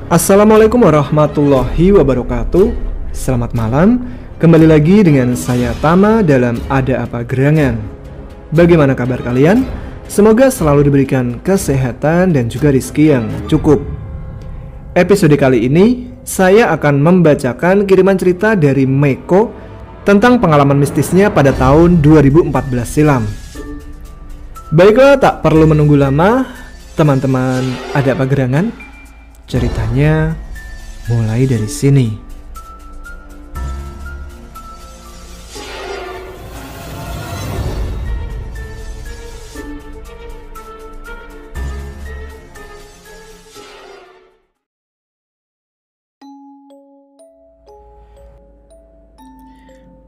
Assalamualaikum warahmatullahi wabarakatuh. Selamat malam. Kembali lagi dengan saya Tama dalam Ada Apa Gerangan. Bagaimana kabar kalian? Semoga selalu diberikan kesehatan dan juga rezeki yang cukup. Episode kali ini saya akan membacakan kiriman cerita dari Meko tentang pengalaman mistisnya pada tahun 2014 silam. Baiklah, tak perlu menunggu lama, teman-teman Ada Apa Gerangan. Ceritanya mulai dari sini.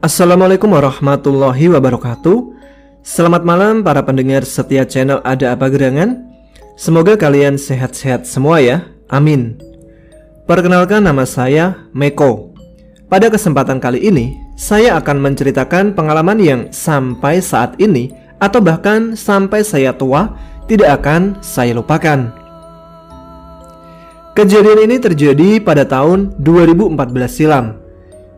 Assalamualaikum warahmatullahi wabarakatuh. Selamat malam para pendengar setia channel Ada Apa Gerangan. Semoga kalian sehat-sehat semua ya. Amin. Perkenalkan, nama saya Meko. Pada kesempatan kali ini, saya akan menceritakan pengalaman yang sampai saat ini atau bahkan sampai saya tua tidak akan saya lupakan. Kejadian ini terjadi pada tahun 2014 silam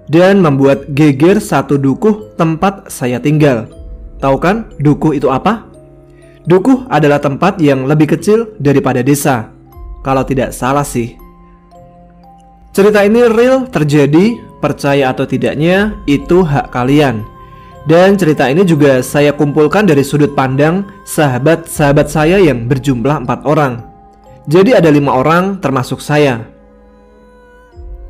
dan membuat geger satu dukuh tempat saya tinggal. Tahu kan dukuh itu apa? Dukuh adalah tempat yang lebih kecil daripada desa, kalau tidak salah sih. Cerita ini real terjadi, percaya atau tidaknya itu hak kalian. Dan cerita ini juga saya kumpulkan dari sudut pandang sahabat-sahabat saya yang berjumlah 4 orang. Jadi ada 5 orang termasuk saya.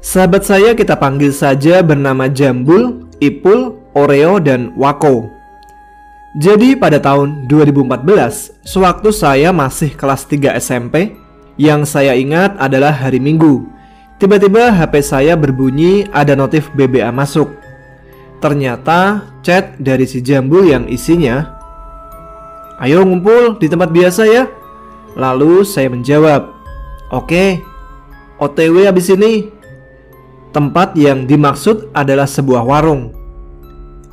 Sahabat saya kita panggil saja bernama Jambul, Ipul, Oreo, dan Wako. Jadi pada tahun 2014, sewaktu saya masih kelas 3 SMP, yang saya ingat adalah hari Minggu. Tiba-tiba HP saya berbunyi ada notif BBA masuk. Ternyata chat dari si Jambul yang isinya, "Ayo ngumpul di tempat biasa ya." Lalu saya menjawab, "Oke, OTW habis ini." Tempat yang dimaksud adalah sebuah warung.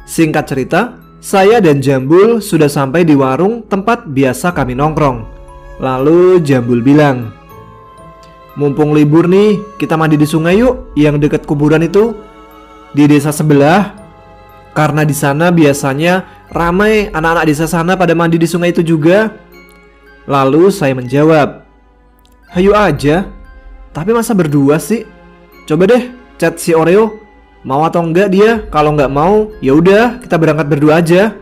Singkat cerita, saya dan Jambul sudah sampai di warung tempat biasa kami nongkrong. Lalu Jambul bilang, "Mumpung libur nih, kita mandi di sungai yuk, yang dekat kuburan itu, di desa sebelah. Karena di sana biasanya ramai anak-anak desa sana pada mandi di sungai itu juga." Lalu saya menjawab, "Hayu aja, tapi masa berdua sih? Coba deh chat si Oreo, mau atau enggak dia. Kalau enggak mau, ya udah kita berangkat berdua aja."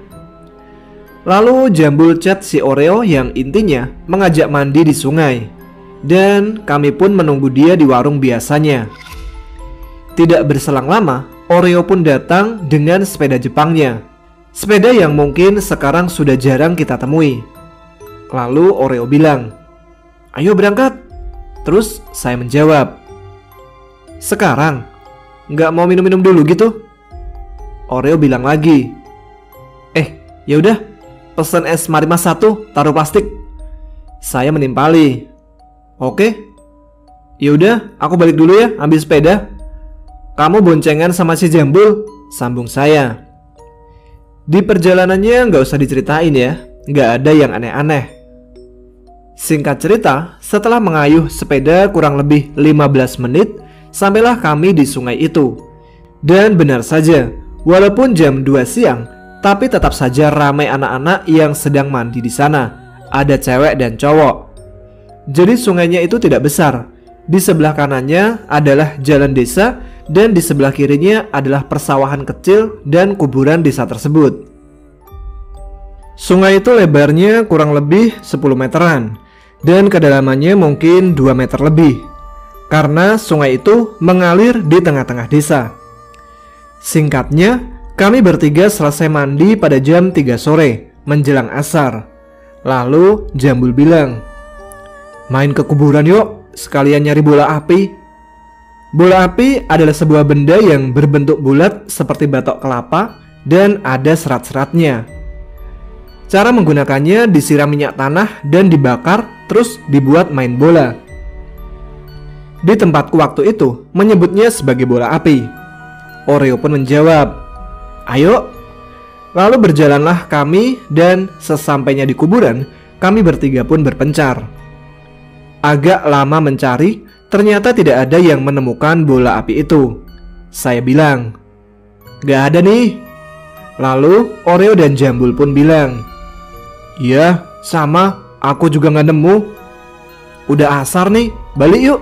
Lalu Jambul chat si Oreo yang intinya mengajak mandi di sungai. Dan kami pun menunggu dia di warung biasanya. Tidak berselang lama, Oreo pun datang dengan sepeda Jepangnya. Sepeda yang mungkin sekarang sudah jarang kita temui. Lalu Oreo bilang, "Ayo berangkat." Terus saya menjawab, "Sekarang? Nggak mau minum-minum dulu gitu?" Oreo bilang lagi, "Yaudah, pesen es Marimas 1, taruh plastik." Saya menimpali, "Oke, yaudah aku balik dulu ya, ambil sepeda. Kamu boncengan sama si Jambul," sambung saya. Di perjalanannya nggak usah diceritain ya, nggak ada yang aneh-aneh. Singkat cerita, setelah mengayuh sepeda kurang lebih 15 menit, sampailah kami di sungai itu. Dan benar saja, walaupun jam 2 siang, tapi tetap saja ramai anak-anak yang sedang mandi di sana. Ada cewek dan cowok. Jadi sungainya itu tidak besar. Di sebelah kanannya adalah jalan desa dan di sebelah kirinya adalah persawahan kecil dan kuburan desa tersebut. Sungai itu lebarnya kurang lebih 10 meteran dan kedalamannya mungkin 2 meter lebih. Karena sungai itu mengalir di tengah-tengah desa. Singkatnya, kami bertiga selesai mandi pada jam 3 sore menjelang asar. Lalu Jambul bilang, "Main ke kuburan yuk, sekalian nyari bola api." Bola api adalah sebuah benda yang berbentuk bulat seperti batok kelapa dan ada serat-seratnya. Cara menggunakannya disiram minyak tanah dan dibakar, terus dibuat main bola. Di tempatku waktu itu menyebutnya sebagai bola api. Oreo pun menjawab, "Ayo." Lalu berjalanlah kami dan sesampainya di kuburan, kami bertiga pun berpencar. Agak lama mencari Ternyata tidak ada yang menemukan bola api itu. Saya bilang, "Gak ada nih." Lalu Oreo dan Jambul pun bilang, "Iya, sama, aku juga gak nemu. Udah asar nih, balik yuk."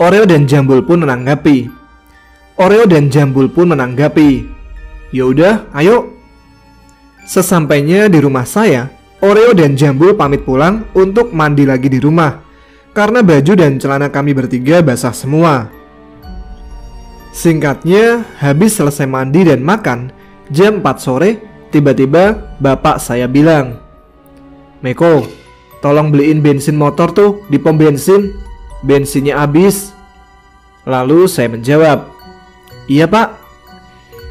Oreo dan Jambul pun menanggapi. "Ya udah, ayo." Sesampainya di rumah saya, Oreo dan Jambul pamit pulang untuk mandi lagi di rumah karena baju dan celana kami bertiga basah semua. Singkatnya, habis selesai mandi dan makan, jam 4 sore, tiba-tiba bapak saya bilang, "Meko, tolong beliin bensin motor tuh di pom bensin, bensinnya habis." Lalu saya menjawab, "Iya pak."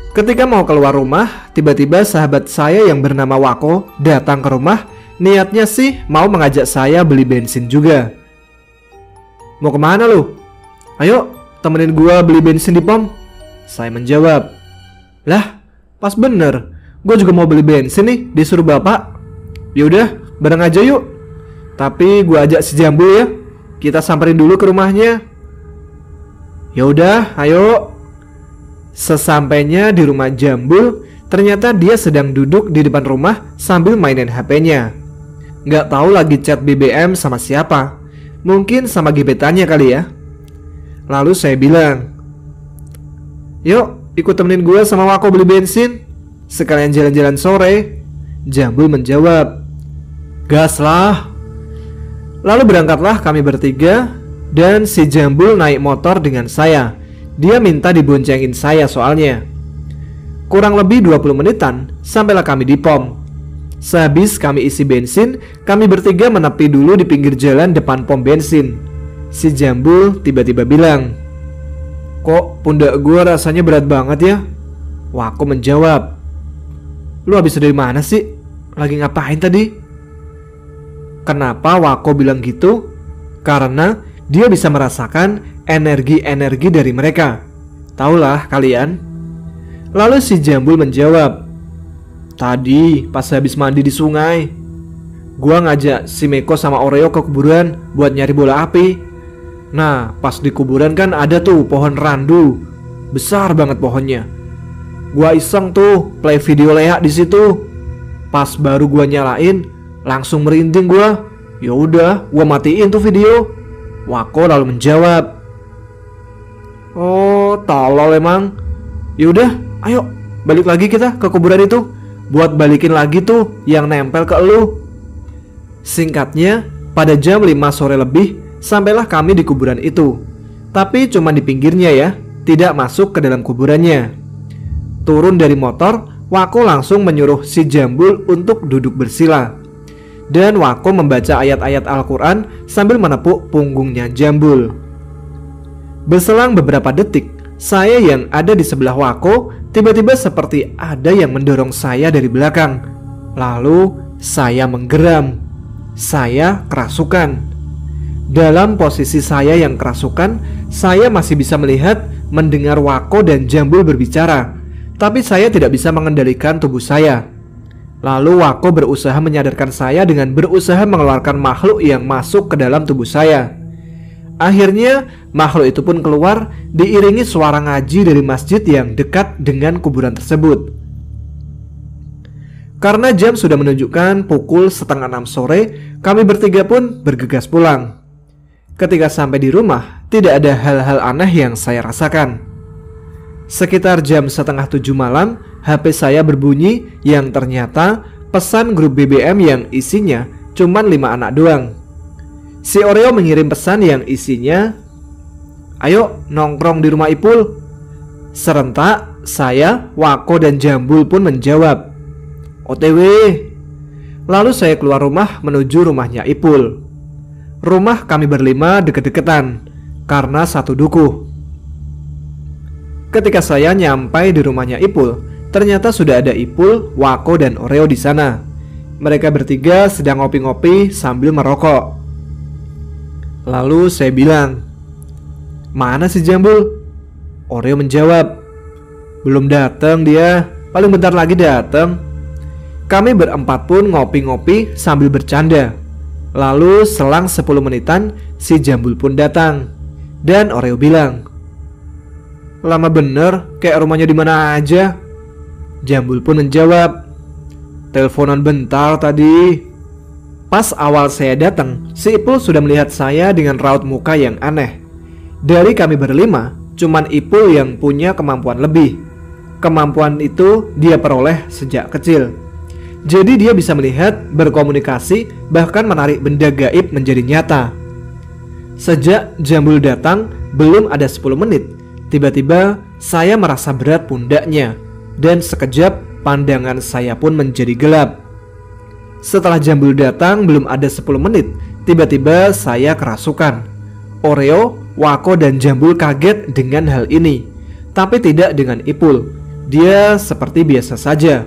Ketika mau keluar rumah, tiba-tiba sahabat saya yang bernama Wako datang ke rumah. Niatnya sih mau mengajak saya beli bensin juga. "Mau kemana lu?" "Ayo, temenin gua beli bensin di pom." Saya menjawab, "Lah, pas bener, gua juga mau beli bensin nih, disuruh bapak." "Yaudah, bareng aja yuk. Tapi gua ajak si Jambul ya, kita samperin dulu ke rumahnya." "Yaudah, ayo." Sesampainya di rumah Jambul, ternyata dia sedang duduk di depan rumah sambil mainin HP-nya. Nggak tahu lagi chat BBM sama siapa. Mungkin sama gebetannya kali ya. Lalu saya bilang, "Yuk, ikut temenin gue sama Wako beli bensin, sekalian jalan-jalan sore." Jambul menjawab, "Gas lah." Lalu berangkatlah kami bertiga, dan si Jambul naik motor dengan saya. Dia minta diboncengin saya soalnya. Kurang lebih 20 menitan sampailah kami di pom. Sehabis kami isi bensin, kami bertiga menepi dulu di pinggir jalan depan pom bensin. Si Jambul tiba-tiba bilang, "Kok pundak gue rasanya berat banget ya?" Wako menjawab, "Lu habis dari mana sih? Lagi ngapain tadi?" Kenapa Wako bilang gitu? Karena dia bisa merasakan energi-energi dari mereka. Taulah kalian. Lalu si Jambul menjawab, "Tadi pas habis mandi di sungai, gua ngajak si Meko sama Oreo ke kuburan buat nyari bola api. Nah, pas di kuburan kan ada tuh pohon randu. Besar banget pohonnya. Gua iseng tuh play video Lea di situ. Pas baru gua nyalain, langsung merinding gua. Ya udah, gua matiin tuh video." Wako lalu menjawab, "Oh, tolol emang. Yaudah, ayo balik lagi kita ke kuburan itu buat balikin lagi tuh yang nempel ke elu." Singkatnya, pada jam 5 sore lebih sampailah kami di kuburan itu. Tapi cuma di pinggirnya ya, tidak masuk ke dalam kuburannya. Turun dari motor, Wako langsung menyuruh si Jambul untuk duduk bersila. Dan Wako membaca ayat-ayat Al-Quran sambil menepuk punggungnya Jambul. Berselang beberapa detik, saya yang ada di sebelah Wako tiba-tiba seperti ada yang mendorong saya dari belakang. Lalu saya menggeram. Saya kerasukan. Dalam posisi saya yang kerasukan, saya masih bisa melihat, mendengar Wako dan Jambul berbicara. Tapi saya tidak bisa mengendalikan tubuh saya. Lalu Wako berusaha menyadarkan saya dengan berusaha mengeluarkan makhluk yang masuk ke dalam tubuh saya. Akhirnya makhluk itu pun keluar diiringi suara ngaji dari masjid yang dekat dengan kuburan tersebut. Karena jam sudah menunjukkan pukul 5:30 sore, kami bertiga pun bergegas pulang. Ketika sampai di rumah, tidak ada hal-hal aneh yang saya rasakan. Sekitar jam 6:30 malam, HP saya berbunyi yang ternyata pesan grup BBM yang isinya cuman 5 anak doang. Si Oreo mengirim pesan yang isinya, "Ayo nongkrong di rumah Ipul." Serentak saya, Wako dan Jambul pun menjawab, "OTW." Lalu saya keluar rumah menuju rumahnya Ipul. Rumah kami berlima deket-deketan karena satu dukuh. Ketika saya nyampai di rumahnya Ipul, ternyata sudah ada Ipul, Wako, dan Oreo di sana. Mereka bertiga sedang ngopi-ngopi sambil merokok. Lalu saya bilang, "Mana si Jambul?" Oreo menjawab, "Belum datang dia, paling bentar lagi datang." Kami berempat pun ngopi-ngopi sambil bercanda. Lalu selang 10 menitan, si Jambul pun datang. Dan Oreo bilang, "Lama bener, kayak rumahnya di mana aja." Jambul pun menjawab, "Teleponan bentar tadi." Pas awal saya datang, si Ipul sudah melihat saya dengan raut muka yang aneh. Dari kami berlima, cuman Ipul yang punya kemampuan lebih. Kemampuan itu dia peroleh sejak kecil. Jadi dia bisa melihat, berkomunikasi, bahkan menarik benda gaib menjadi nyata. Sejak Jambul datang, belum ada 10 menit, tiba-tiba saya merasa berat pundaknya, dan sekejap pandangan saya pun menjadi gelap. Setelah Jambul datang belum ada 10 menit, tiba-tiba saya kerasukan. Oreo, Wako, dan Jambul kaget dengan hal ini, tapi tidak dengan Ipul. Dia seperti biasa saja.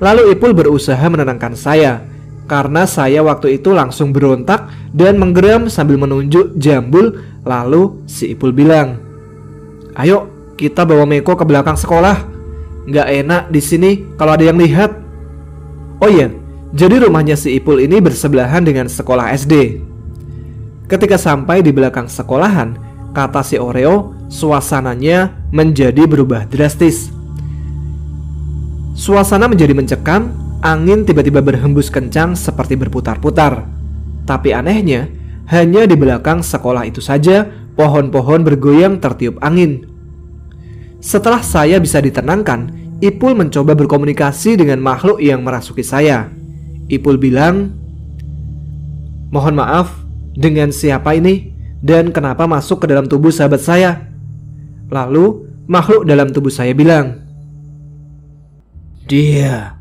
Lalu Ipul berusaha menenangkan saya, karena saya waktu itu langsung berontak dan menggeram sambil menunjuk Jambul. Lalu si Ipul bilang, "Ayo kita bawa Meko ke belakang sekolah. Nggak enak di sini kalau ada yang lihat." Oh iya, jadi rumahnya si Ipul ini bersebelahan dengan sekolah SD. Ketika sampai di belakang sekolahan, kata si Oreo, suasananya menjadi berubah drastis. Suasana menjadi mencekam, angin tiba-tiba berhembus kencang seperti berputar-putar. Tapi anehnya, hanya di belakang sekolah itu saja pohon-pohon bergoyang tertiup angin. Setelah saya bisa ditenangkan, Ipul mencoba berkomunikasi dengan makhluk yang merasuki saya. Ipul bilang, "Mohon maaf, dengan siapa ini? Dan kenapa masuk ke dalam tubuh sahabat saya?" Lalu makhluk dalam tubuh saya bilang, Dia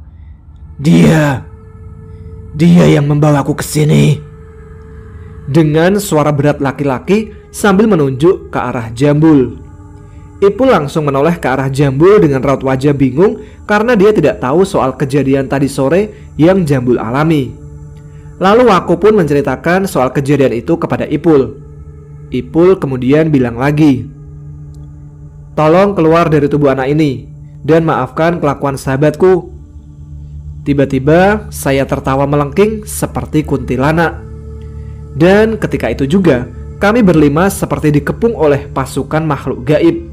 yang membawaku ke sini." Dengan suara berat laki-laki sambil menunjuk ke arah Jambul. Ipul langsung menoleh ke arah Jambul dengan raut wajah bingung karena dia tidak tahu soal kejadian tadi sore yang Jambul alami. Lalu Wako pun menceritakan soal kejadian itu kepada Ipul. Ipul kemudian bilang lagi, "Tolong keluar dari tubuh anak ini dan maafkan kelakuan sahabatku." Tiba-tiba saya tertawa melengking seperti kuntilanak. Dan ketika itu juga kami berlima seperti dikepung oleh pasukan makhluk gaib.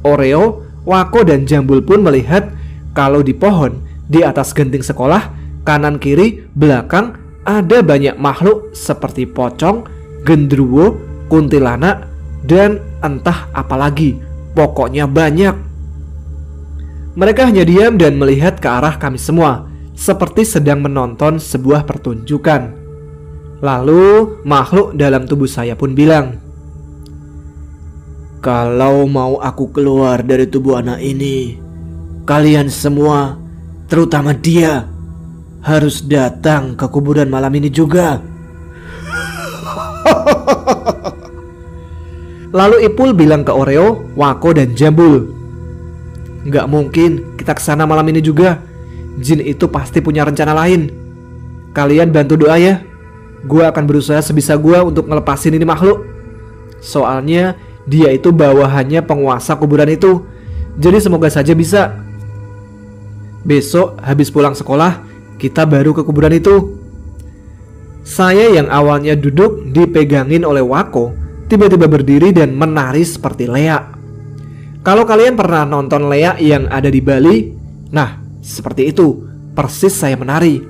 Oreo, Wako, dan Jambul pun melihat kalau di pohon, di atas genting sekolah, kanan kiri, belakang, ada banyak makhluk seperti pocong, gendruwo, kuntilanak, dan entah apalagi. Pokoknya banyak. Mereka hanya diam dan melihat ke arah kami semua, seperti sedang menonton sebuah pertunjukan. Lalu makhluk dalam tubuh saya pun bilang, "Kalau mau aku keluar dari tubuh anak ini, kalian semua, terutama dia, harus datang ke kuburan malam ini juga." Lalu Ipul bilang ke Oreo, Wako, dan Jambul, "Nggak mungkin kita kesana malam ini juga. Jin itu pasti punya rencana lain. Kalian bantu doa ya. Gua akan berusaha sebisa gua untuk ngelepasin ini makhluk. Soalnya dia itu bawahannya penguasa kuburan itu. Jadi semoga saja bisa. Besok habis pulang sekolah, kita baru ke kuburan itu." Saya yang awalnya duduk dipegangin oleh Wako, tiba-tiba berdiri dan menari seperti Lea. Kalau kalian pernah nonton Lea yang ada di Bali, nah seperti itu, persis saya menari.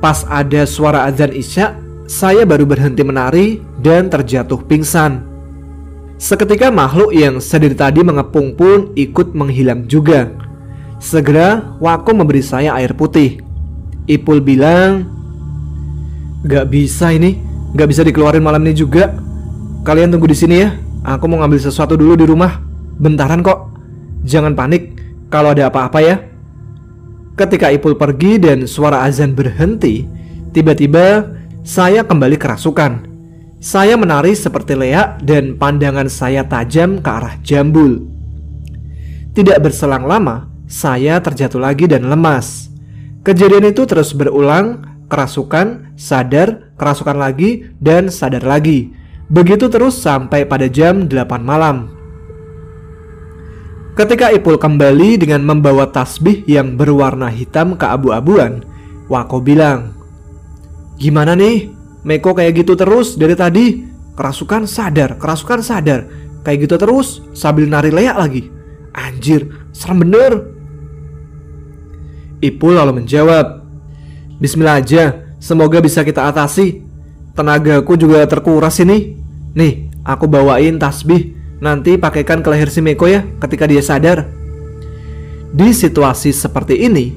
Pas ada suara azan Isya, saya baru berhenti menari dan terjatuh pingsan. Seketika makhluk yang sedari tadi mengepung pun ikut menghilang juga. Segera Wako memberi saya air putih. Ipul bilang, "Gak bisa ini, gak bisa dikeluarin malam ini juga. Kalian tunggu di sini ya. Aku mau ngambil sesuatu dulu di rumah. Bentaran kok. Jangan panik kalau ada apa-apa ya." Ketika Ipul pergi dan suara azan berhenti, tiba-tiba saya kembali kerasukan. Saya menari seperti Lea dan pandangan saya tajam ke arah Jambul. Tidak berselang lama, saya terjatuh lagi dan lemas. Kejadian itu terus berulang, kerasukan, sadar, kerasukan lagi, dan sadar lagi. Begitu terus sampai pada jam 8 malam. Ketika Ipul kembali dengan membawa tasbih yang berwarna hitam keabu-abuan, Wako bilang, "Gimana nih? Meko kayak gitu terus dari tadi. kerasukan sadar, kerasukan sadar. Kayak gitu terus sambil nari leak lagi. Anjir, serem bener. Ipul lalu menjawab, "Bismillah aja, semoga bisa kita atasi. Tenagaku juga terkuras ini. Nih, aku bawain tasbih. Nanti pakaikan ke leher si Meko ya ketika dia sadar." Di situasi seperti ini,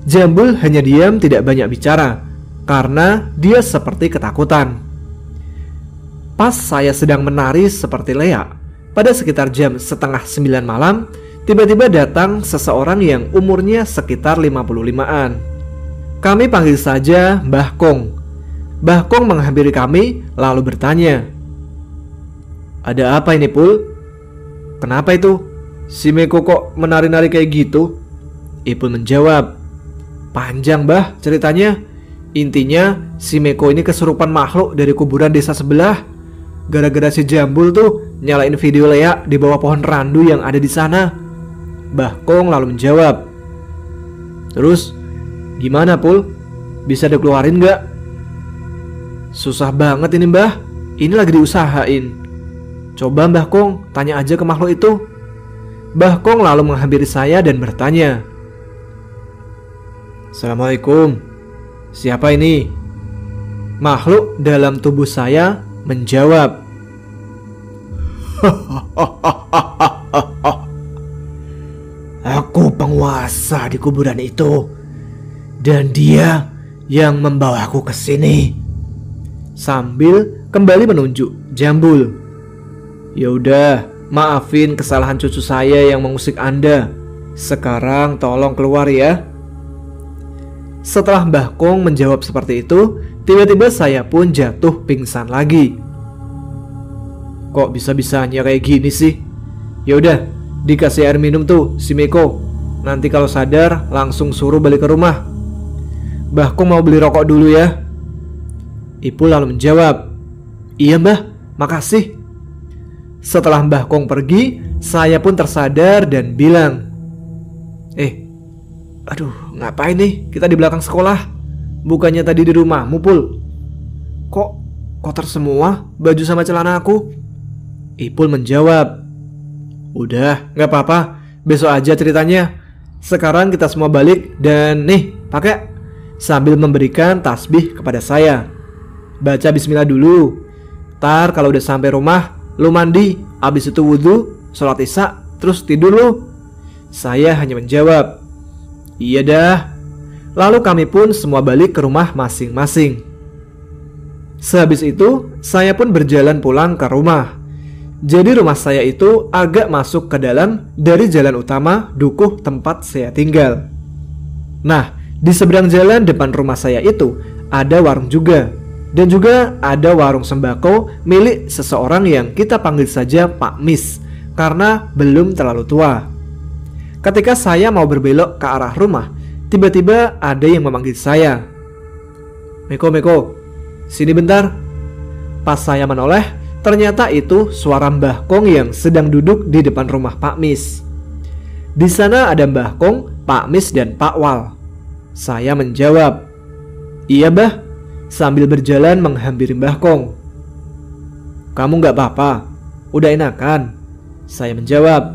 Jambul hanya diam, tidak banyak bicara karena dia seperti ketakutan. Pas saya sedang menari seperti leak, pada sekitar jam setengah 9 malam, tiba-tiba datang seseorang yang umurnya sekitar 55-an. Kami panggil saja Mbah Kong. Mbah Kong menghampiri kami lalu bertanya, "Ada apa ini, Pul? Kenapa itu? Si Meko kok menari-nari kayak gitu?" Ipul menjawab, "Panjang, Mbah, ceritanya. Intinya si Meko ini kesurupan makhluk dari kuburan desa sebelah. Gara-gara si Jambul tuh nyalain video leak di bawah pohon randu yang ada di sana." Mbah Kong lalu menjawab, "Terus gimana, Pul? Bisa dikeluarin gak?" "Susah banget ini, Mbah. Ini lagi diusahain. Coba Mbah Kong tanya aja ke makhluk itu." Mbah Kong lalu menghampiri saya dan bertanya, "Assalamualaikum. Siapa ini?" Makhluk dalam tubuh saya menjawab, "Aku penguasa di kuburan itu, dan dia yang membawaku ke sini." Sambil kembali menunjuk Jambul. "Ya udah, maafin kesalahan cucu saya yang mengusik Anda. Sekarang tolong keluar ya." Setelah Mbah Kong menjawab seperti itu, tiba-tiba saya pun jatuh pingsan lagi. Kok bisa-bisanya kayak gini sih? Ya udah, dikasih air minum tuh si Meko. Nanti kalau sadar langsung suruh balik ke rumah. Mbah Kong mau beli rokok dulu ya. Ipul lalu menjawab, "Iya Mbah, makasih." Setelah Mbah Kong pergi, saya pun tersadar dan bilang, "Aduh, ngapain nih kita di belakang sekolah? Bukannya tadi di rumahmu, Pul? Kok kotor semua baju sama celana aku?" Ipul menjawab, "Udah, gak apa-apa, besok aja ceritanya. Sekarang kita semua balik dan nih, pakai." Sambil memberikan tasbih kepada saya. "Baca bismillah dulu. Ntar kalau udah sampai rumah, lu mandi, abis itu wudhu, sholat isya, terus tidur lu." Saya hanya menjawab, "Iya dah." Lalu kami pun semua balik ke rumah masing-masing. Sehabis itu, saya pun berjalan pulang ke rumah. Jadi rumah saya itu agak masuk ke dalam dari jalan utama dukuh tempat saya tinggal. Nah, di seberang jalan depan rumah saya itu ada warung juga. Dan juga ada warung sembako milik seseorang yang kita panggil saja Pak Mis, karena belum terlalu tua. Ketika saya mau berbelok ke arah rumah, tiba-tiba ada yang memanggil saya. Meko, sini bentar." Pas saya menoleh, ternyata itu suara Mbah Kong yang sedang duduk di depan rumah Pak Mis. Di sana ada Mbah Kong, Pak Mis, dan Pak Wal. Saya menjawab, "Iya Mbah," sambil berjalan menghampiri Mbah Kong. "Kamu gak apa-apa? Udah enakan?" Saya menjawab,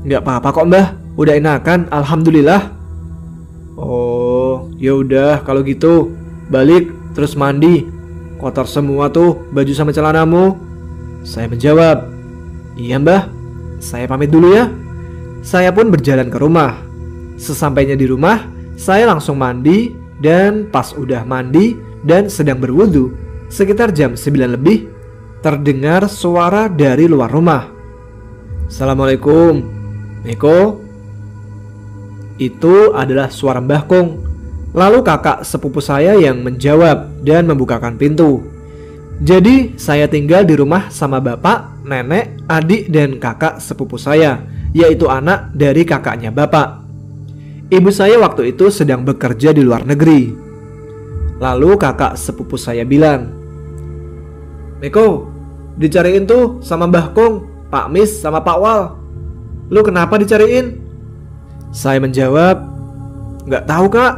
"Gak apa-apa kok Mbah, udah enakan, alhamdulillah." "Oh, ya udah kalau gitu, balik terus mandi. Kotor semua tuh baju sama celanamu." Saya menjawab, "Iya Mbah, saya pamit dulu ya." Saya pun berjalan ke rumah. Sesampainya di rumah, saya langsung mandi, dan pas udah mandi dan sedang berwudu, sekitar jam 9 lebih, terdengar suara dari luar rumah. "Assalamualaikum, Meko." Itu adalah suara Mbah Kong. Lalu kakak sepupu saya yang menjawab dan membukakan pintu. Jadi saya tinggal di rumah sama bapak, nenek, adik, dan kakak sepupu saya, yaitu anak dari kakaknya bapak. Ibu saya waktu itu sedang bekerja di luar negeri. Lalu kakak sepupu saya bilang, "Meko, dicariin tuh sama Mbah Kong, Pak Mis, sama Pak Wal. Lu kenapa dicariin?" Saya menjawab, "Nggak tahu kak.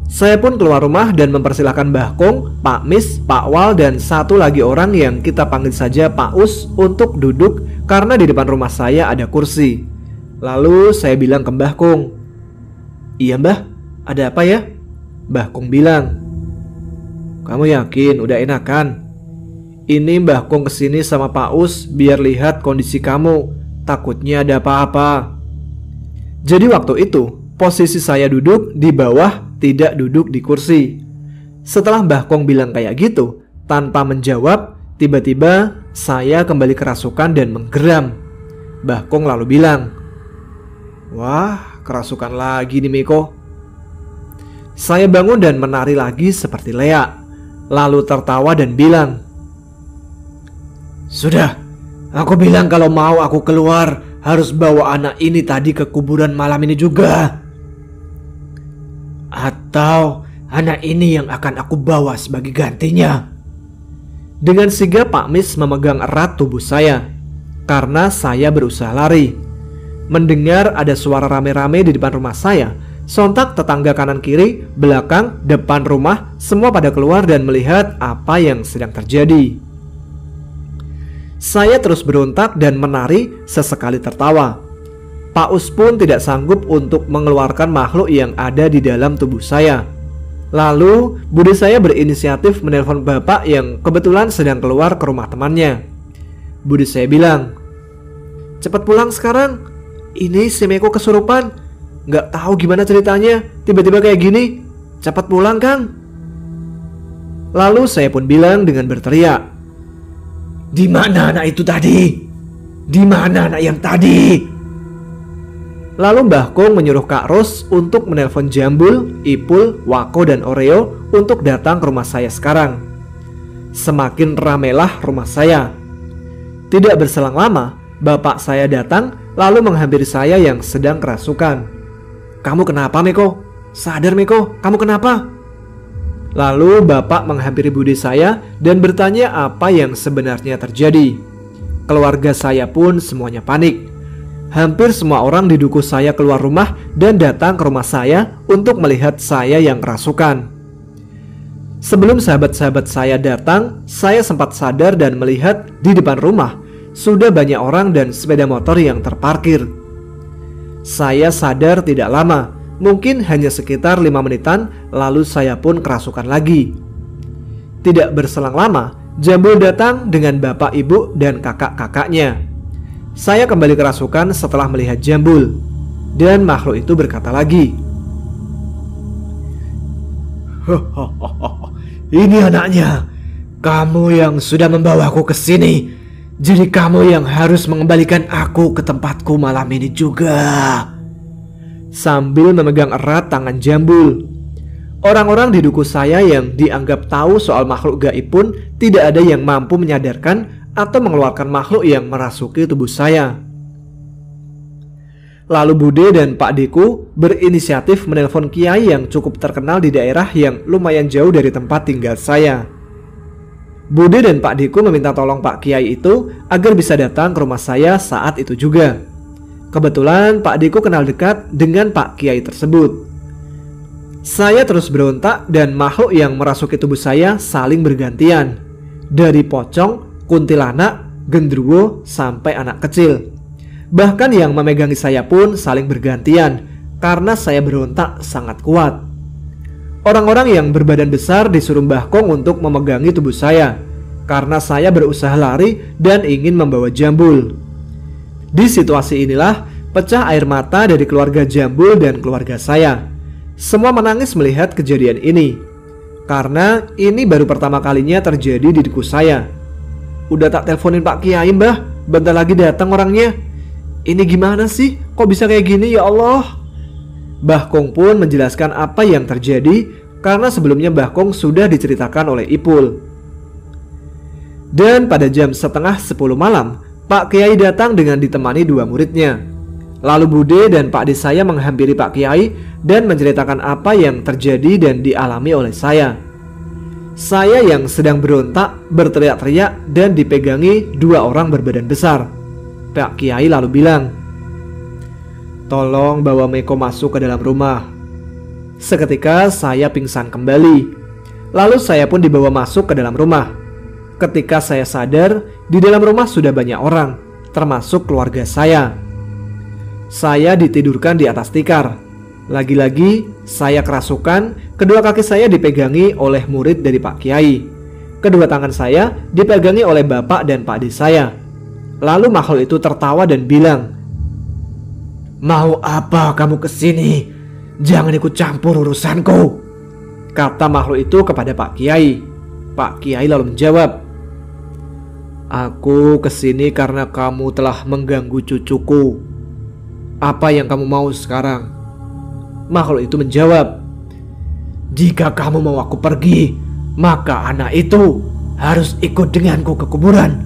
Saya pun keluar rumah dan mempersilahkan Mbah Kong, Pak Mis, Pak Wal, dan satu lagi orang yang kita panggil saja Pak Us untuk duduk karena di depan rumah saya ada kursi. Lalu saya bilang ke Mbah Kong, "Iya Mbah, ada apa ya?" Mbah Kong bilang, "Kamu yakin udah enakan? Ini Mbah Kong kesini sama Pak Us biar lihat kondisi kamu, takutnya ada apa-apa." Jadi waktu itu posisi saya duduk di bawah, tidak duduk di kursi. Setelah Mbah Kong bilang kayak gitu, tanpa menjawab, tiba-tiba saya kembali kerasukan dan menggeram. Mbah Kong lalu bilang, "Wah, kerasukan lagi nih Miko." Saya bangun dan menari lagi seperti Lea, lalu tertawa dan bilang, "Sudah, aku bilang kalau mau aku keluar harus bawa anak ini tadi ke kuburan malam ini juga. Atau anak ini yang akan aku bawa sebagai gantinya." Dengan sigap Pak Mis memegang erat tubuh saya karena saya berusaha lari. Mendengar ada suara rame-rame di depan rumah saya, sontak tetangga kanan kiri, belakang, depan rumah semua pada keluar dan melihat apa yang sedang terjadi. Saya terus berontak dan menari, sesekali tertawa. Pak Us pun tidak sanggup untuk mengeluarkan makhluk yang ada di dalam tubuh saya. Lalu bude saya berinisiatif menelpon bapak yang kebetulan sedang keluar ke rumah temannya. Bude saya bilang, "Cepat pulang sekarang, ini si Meko kesurupan. Nggak tahu gimana ceritanya, tiba-tiba kayak gini. Cepat pulang Kang." Lalu saya pun bilang dengan berteriak, "Di mana anak itu tadi? Di mana anak yang tadi?" Lalu Mbah Kong menyuruh Kak Ros untuk menelpon Jambul, Ipul, Wako, dan Oreo untuk datang ke rumah saya sekarang. Semakin ramelah rumah saya. Tidak berselang lama, bapak saya datang lalu menghampiri saya yang sedang kerasukan. "Kamu kenapa Meko? Sadar Meko, kamu kenapa?" Lalu bapak menghampiri bude saya dan bertanya apa yang sebenarnya terjadi. Keluarga saya pun semuanya panik. Hampir semua orang di duku saya keluar rumah dan datang ke rumah saya untuk melihat saya yang kerasukan. Sebelum sahabat-sahabat saya datang, saya sempat sadar dan melihat di depan rumah sudah banyak orang dan sepeda motor yang terparkir. Saya sadar tidak lama, mungkin hanya sekitar 5 menitan, lalu saya pun kerasukan lagi. Tidak berselang lama, Jambul datang dengan bapak ibu dan kakak-kakaknya. Saya kembali kerasukan setelah melihat Jambul, dan makhluk itu berkata lagi, "Ini anaknya, kamu yang sudah membawaku ke sini. Jadi kamu yang harus mengembalikan aku ke tempatku malam ini juga." Sambil memegang erat tangan Jambul. Orang-orang di duku saya yang dianggap tahu soal makhluk gaib pun tidak ada yang mampu menyadarkan atau mengeluarkan makhluk yang merasuki tubuh saya. Lalu Bude dan Pak Deku berinisiatif menelpon kiai yang cukup terkenal di daerah yang lumayan jauh dari tempat tinggal saya. Bude dan Pak Deku meminta tolong Pak Kiai itu agar bisa datang ke rumah saya saat itu juga. Kebetulan Pak Deku kenal dekat dengan Pak Kiai tersebut. Saya terus berontak dan makhluk yang merasuki tubuh saya saling bergantian. Dari pocong, kuntilanak, gendruwo, sampai anak kecil. Bahkan yang memegangi saya pun saling bergantian karena saya berontak sangat kuat. Orang-orang yang berbadan besar disuruh Mbah Kong untuk memegangi tubuh saya karena saya berusaha lari dan ingin membawa Jambul. Di situasi inilah pecah air mata dari keluarga Jambul dan keluarga saya. Semua menangis melihat kejadian ini karena ini baru pertama kalinya terjadi di duku saya. "Udah tak teleponin Pak Kiai Mbah, bentar lagi datang orangnya. Ini gimana sih? Kok bisa kayak gini ya Allah?" Mbah Kong pun menjelaskan apa yang terjadi karena sebelumnya Mbah Kong sudah diceritakan oleh Ipul. Dan pada jam setengah 10 malam, Pak Kiai datang dengan ditemani 2 muridnya. Lalu Bude dan Pak De saya menghampiri Pak Kiai dan menceritakan apa yang terjadi dan dialami oleh saya. Saya yang sedang berontak berteriak-teriak dan dipegangi 2 orang berbadan besar. Pak Kiai lalu bilang, "Tolong bawa Meko masuk ke dalam rumah." Seketika saya pingsan kembali. Lalu saya pun dibawa masuk ke dalam rumah. Ketika saya sadar, di dalam rumah sudah banyak orang, termasuk keluarga saya. Saya ditidurkan di atas tikar. Lagi-lagi saya kerasukan, kedua kaki saya dipegangi oleh murid dari Pak Kiai. Kedua tangan saya dipegangi oleh bapak dan pakde saya. Lalu makhluk itu tertawa dan bilang, "Mau apa kamu kesini? Jangan ikut campur urusanku," kata makhluk itu kepada Pak Kiai. Pak Kiai lalu menjawab, "Aku kesini karena kamu telah mengganggu cucuku. Apa yang kamu mau sekarang?" Makhluk itu menjawab, "Jika kamu mau aku pergi, maka anak itu harus ikut denganku ke kuburan."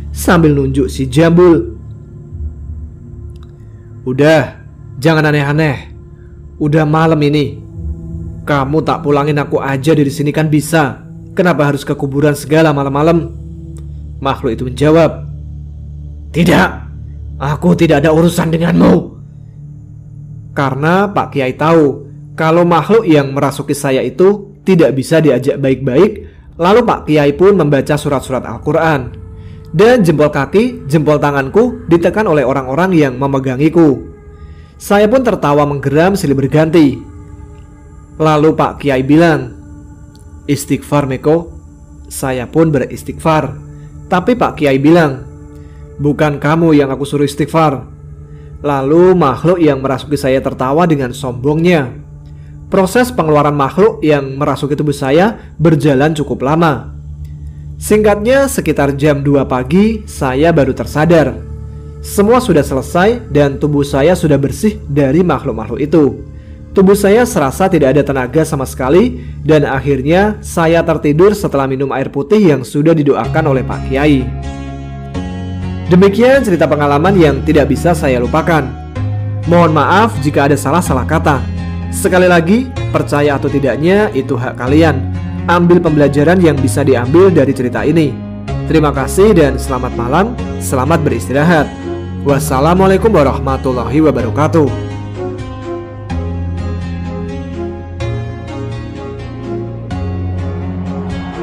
Sambil nunjuk si Jambul. "Udah, jangan aneh-aneh. Udah malam ini. Kamu tak pulangin aku aja dari sini kan bisa. Kenapa harus ke kuburan segala malam-malam?" Makhluk itu menjawab, "Tidak, aku tidak ada urusan denganmu." Karena Pak Kiai tahu kalau makhluk yang merasuki saya itu tidak bisa diajak baik-baik, lalu Pak Kiai pun membaca surat-surat Al-Quran. Dan jempol kaki, jempol tanganku ditekan oleh orang-orang yang memegangiku. Saya pun tertawa menggeram silih berganti. Lalu Pak Kiai bilang, "Istighfar Meko." Saya pun beristighfar. Tapi Pak Kiai bilang, "Bukan kamu yang aku suruh istighfar." Lalu makhluk yang merasuki saya tertawa dengan sombongnya. Proses pengeluaran makhluk yang merasuki tubuh saya berjalan cukup lama. Singkatnya sekitar jam 2 pagi saya baru tersadar. Semua sudah selesai dan tubuh saya sudah bersih dari makhluk-makhluk itu. Tubuh saya serasa tidak ada tenaga sama sekali dan akhirnya saya tertidur setelah minum air putih yang sudah didoakan oleh Pak Kiai. Demikian cerita pengalaman yang tidak bisa saya lupakan. Mohon maaf jika ada salah-salah kata. Sekali lagi, percaya atau tidaknya itu hak kalian. Ambil pembelajaran yang bisa diambil dari cerita ini. Terima kasih dan selamat malam, selamat beristirahat. Wassalamualaikum warahmatullahi wabarakatuh.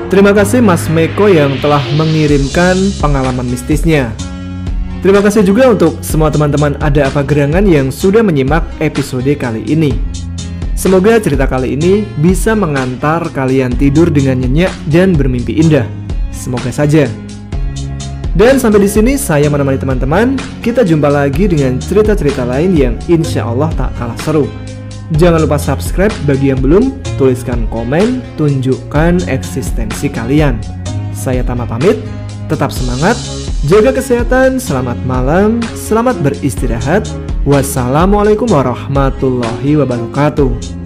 Terima kasih Mas Meko yang telah mengirimkan pengalaman mistisnya. Terima kasih juga untuk semua teman-teman Ada Apa Gerangan yang sudah menyimak episode kali ini. Semoga cerita kali ini bisa mengantar kalian tidur dengan nyenyak dan bermimpi indah. Semoga saja. Dan sampai di sini saya menemani teman-teman. Kita jumpa lagi dengan cerita-cerita lain yang insya Allah tak kalah seru. Jangan lupa subscribe bagi yang belum, tuliskan komen, tunjukkan eksistensi kalian. Saya Tama pamit, tetap semangat, jaga kesehatan, selamat malam, selamat beristirahat. Wassalamualaikum warahmatullahi wabarakatuh.